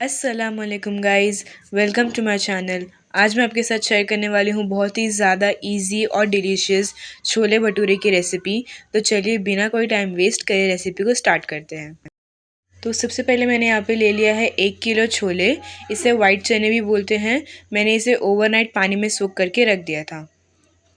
अस्सलामुअलैकुम guys, welcome to my channel. आज मैं आपके साथ शेयर करने वाली हूँ बहुत ही ज़्यादा इजी और डिलीशियस छोले भटूरे की रेसिपी। तो चलिए बिना कोई टाइम वेस्ट करे रेसिपी को स्टार्ट करते हैं। तो सबसे पहले मैंने यहाँ पे ले लिया है 1 किलो छोले। इसे वाइट चने भी बोलते हैं। मैंने इसे ओवरनाइट पानी में सोक करके रख दिया था।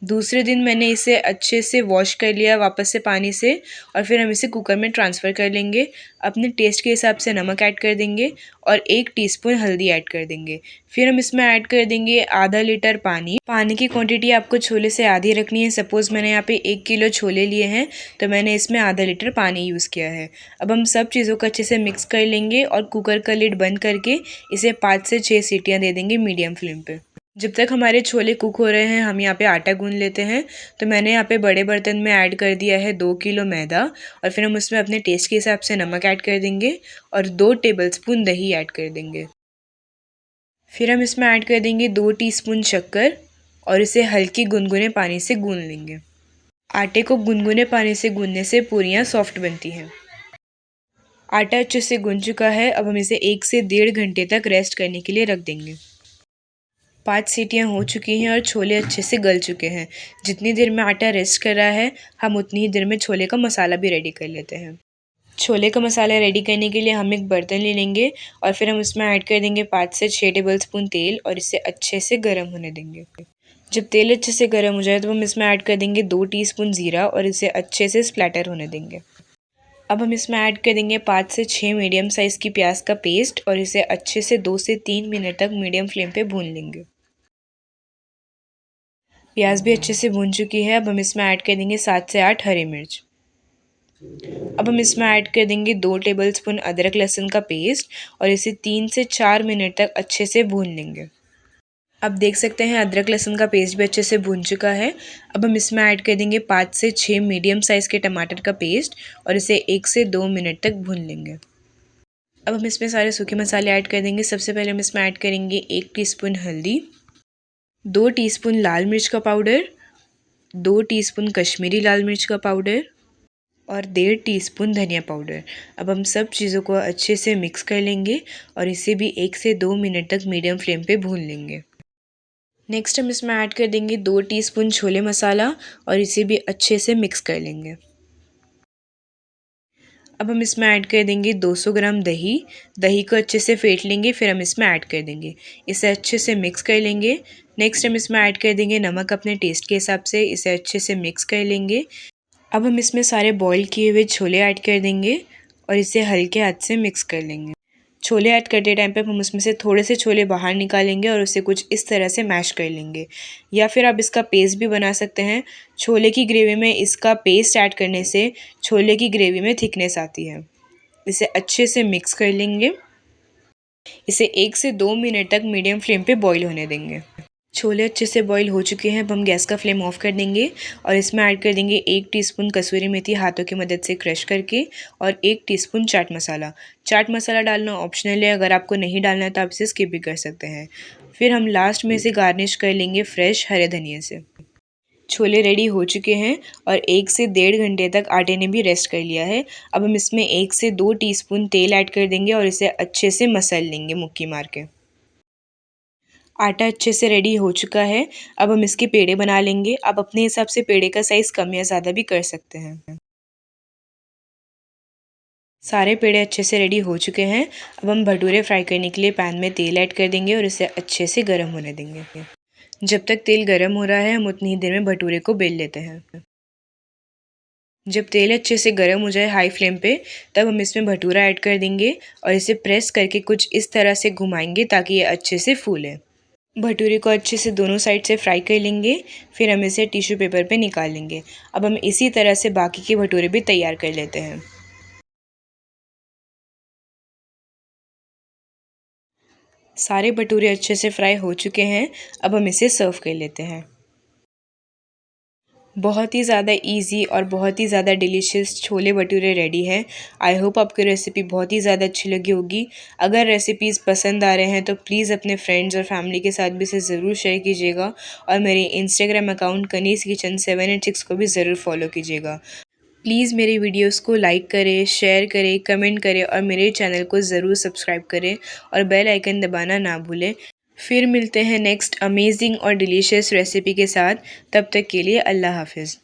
दूसरे दिन मैंने इसे अच्छे से वॉश कर लिया वापस से पानी से, और फिर हम इसे कुकर में ट्रांसफ़र कर लेंगे। अपने टेस्ट के हिसाब से नमक ऐड कर देंगे और 1 टीस्पून हल्दी ऐड कर देंगे। फिर हम इसमें ऐड कर देंगे आधा लीटर पानी। पानी की क्वांटिटी आपको छोले से आधी रखनी है। सपोज़ मैंने यहाँ पे 1 किलो छोले लिए हैं तो मैंने इसमें आधा लीटर पानी यूज़ किया है। अब हम सब चीज़ों को अच्छे से मिक्स कर लेंगे और कुकर का लिड बंद करके इसे 5 से 6 सीटियाँ दे देंगे मीडियम फ्लेम पे। जब तक हमारे छोले कुक हो रहे हैं हम यहाँ पे आटा गूंद लेते हैं। तो मैंने यहाँ पे बड़े बर्तन में ऐड कर दिया है 2 किलो मैदा, और फिर हम उसमें अपने टेस्ट के हिसाब से नमक ऐड कर देंगे और 2 टेबलस्पून दही ऐड कर देंगे। फिर हम इसमें ऐड कर देंगे 2 टीस्पून शक्कर और इसे हल्की गुनगुने पानी से गूंद लेंगे। आटे को गुनगुने पानी से गूंदने से पूरियाँ सॉफ्ट बनती हैं। आटा अच्छे से गूंद चुका है। अब हम इसे 1 से 1.5 घंटे तक रेस्ट करने के लिए रख देंगे। 5 सीटियाँ हो चुकी हैं और छोले अच्छे से गल चुके हैं। जितनी देर में आटा रेस्ट कर रहा है हम उतनी ही देर में छोले का मसाला भी रेडी कर लेते हैं। छोले का मसाला रेडी करने के लिए हम एक बर्तन ले लेंगे और फिर हम उसमें ऐड कर देंगे 5 से 6 टेबलस्पून तेल और इसे अच्छे से गर्म होने देंगे। जब तेल अच्छे से गर्म हो जाए तो हम इसमें ऐड कर देंगे 2 टीस्पून ज़ीरा और इसे अच्छे से स्प्लैटर होने देंगे। अब हम इसमें ऐड कर देंगे 5 से 6 मीडियम साइज़ की प्याज का पेस्ट और इसे अच्छे से 2 से 3 मिनट तक मीडियम फ्लेम पे भून लेंगे। प्याज भी अच्छे से भून चुकी है। अब हम इसमें ऐड कर देंगे 7 से 8 हरी मिर्च। अब हम इसमें ऐड कर देंगे 2 टेबलस्पून अदरक लहसुन का पेस्ट और इसे 3 से 4 मिनट तक अच्छे से भून लेंगे। अब देख सकते हैं अदरक लहसुन का पेस्ट भी अच्छे से भून चुका है। अब हम इसमें ऐड कर देंगे 5 से 6 मीडियम साइज़ के टमाटर का पेस्ट और इसे 1 से 2 मिनट तक भून लेंगे। अब हम इसमें सारे सूखे मसाले ऐड कर देंगे। सबसे पहले हम इसमें ऐड करेंगे 1 टीस्पून हल्दी, 2 टीस्पून लाल मिर्च का पाउडर, 2 टीस्पून कश्मीरी लाल मिर्च का पाउडर और 1.5 टीस्पून धनिया पाउडर। अब हम सब चीज़ों को अच्छे से मिक्स कर लेंगे और इसे भी 1 से 2 मिनट तक मीडियम फ्लेम पे भून लेंगे। नेक्स्ट हम इसमें ऐड कर देंगे 2 टीस्पून छोले मसाला और इसे भी अच्छे से मिक्स कर लेंगे। अब हम इसमें ऐड कर देंगे 200 ग्राम दही। दही को अच्छे से फेंट लेंगे, फिर हम इसमें ऐड कर देंगे। इसे अच्छे से मिक्स कर लेंगे। नेक्स्ट हम इसमें ऐड कर देंगे नमक अपने टेस्ट के हिसाब से। इसे अच्छे से मिक्स कर लेंगे। अब हम इसमें सारे बॉईल किए हुए छोले ऐड कर देंगे और इसे हल्के हाथ से मिक्स कर लेंगे। छोले ऐड करते टाइम पे हम उसमें से थोड़े से छोले बाहर निकालेंगे और उसे कुछ इस तरह से मैश कर लेंगे, या फिर आप इसका पेस्ट भी बना सकते हैं। छोले की ग्रेवी में इसका पेस्ट ऐड करने से छोले की ग्रेवी में थिकनेस आती है। इसे अच्छे से मिक्स कर लेंगे। इसे 1 से 2 मिनट तक मीडियम फ्लेम पे बॉईल होने देंगे। छोले अच्छे से बॉईल हो चुके हैं। अब हम गैस का फ्लेम ऑफ कर देंगे और इसमें ऐड कर देंगे 1 टीस्पून कसूरी मेथी हाथों की मदद से क्रश करके और 1 टीस्पून चाट मसाला। चाट मसाला डालना ऑप्शनल है, अगर आपको नहीं डालना है तो आप इसे स्किप भी कर सकते हैं। फिर हम लास्ट में इसे गार्निश कर लेंगे फ्रेश हरे धनिया से। छोले रेडी हो चुके हैं और 1 से 1.5 घंटे तक आटे ने भी रेस्ट कर लिया है। अब हम इसमें 1 से 2 टीस्पून तेल ऐड कर देंगे और इसे अच्छे से मसल लेंगे मुक्की मार के। आटा अच्छे से रेडी हो चुका है। अब हम इसके पेड़े बना लेंगे। आप अपने हिसाब से पेड़े का साइज़ कम या ज़्यादा भी कर सकते हैं। सारे पेड़े अच्छे से रेडी हो चुके हैं। अब हम भटूरे फ्राई करने के लिए पैन में तेल ऐड कर देंगे और इसे अच्छे से गर्म होने देंगे। जब तक तेल गर्म हो रहा है हम उतनी ही देर में भटूरे को बेल लेते हैं। जब तेल अच्छे से गर्म हो जाए हाई फ्लेम पे, तब हम इसमें भटूरा ऐड कर देंगे और इसे प्रेस करके कुछ इस तरह से घुमाएंगे ताकि ये अच्छे से फूले। भटूरे को अच्छे से दोनों साइड से फ्राई कर लेंगे। फिर हम इसे टिश्यू पेपर पे निकाल लेंगे। अब हम इसी तरह से बाकी के भटूरे भी तैयार कर लेते हैं। सारे भटूरे अच्छे से फ्राई हो चुके हैं। अब हम इसे सर्व कर लेते हैं। बहुत ही ज़्यादा इजी और बहुत ही ज़्यादा डिलीशियस छोले भटूरे रेडी है। आई होप आपको रेसिपी बहुत ही ज़्यादा अच्छी लगी होगी। अगर रेसिपीज़ पसंद आ रहे हैं तो प्लीज़ अपने फ्रेंड्स और फैमिली के साथ भी इसे ज़रूर शेयर कीजिएगा और मेरे इंस्टाग्राम अकाउंट कनीज़ किचन 786 को भी ज़रूर फॉलो कीजिएगा। प्लीज़ मेरे वीडियोस को लाइक करें, शेयर करें, कमेंट करें और मेरे चैनल को ज़रूर सब्सक्राइब करें और बेल आइकन दबाना ना भूलें। फिर मिलते हैं नेक्स्ट अमेजिंग और डिलीशियस रेसिपी के साथ। तब तक के लिए अल्लाह हाफ़िज़।